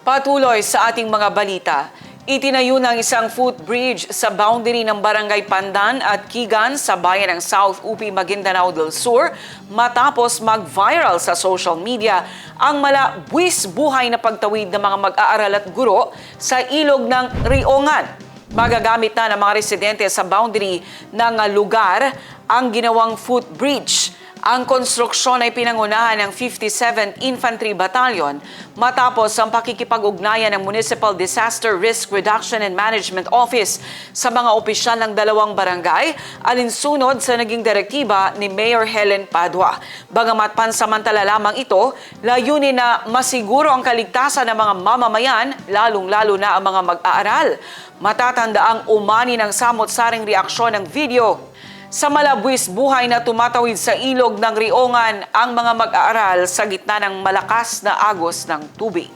Patuloy sa ating mga balita, itinayo ng isang footbridge sa boundary ng Barangay Pandan at Kigan sa bayan ng South UP Maguindanao del Sur matapos mag-viral sa social media ang malabwis buhay na pagtawid ng mga mag-aaral at guro sa ilog ng Riongan. Magagamit na ng mga residente sa boundary ng lugar ang ginawang footbridge. Ang konstruksyon ay pinangunahan ng 57th Infantry Battalion matapos ang pakikipag-ugnayan ng Municipal Disaster Risk Reduction and Management Office sa mga opisyal ng dalawang barangay alinsunod sa naging direktiba ni Mayor Helen Padua. Bagamat pansamantala lamang ito, layunin na masiguro ang kaligtasan ng mga mamamayan, lalong-lalo na ang mga mag-aaral. Matatanda ang umani ng samot-saring reaksyon ng video. Sa malabwis buhay na tumatawid sa ilog ng Riongan ang mga mag-aaral sa gitna ng malakas na agos ng tubig.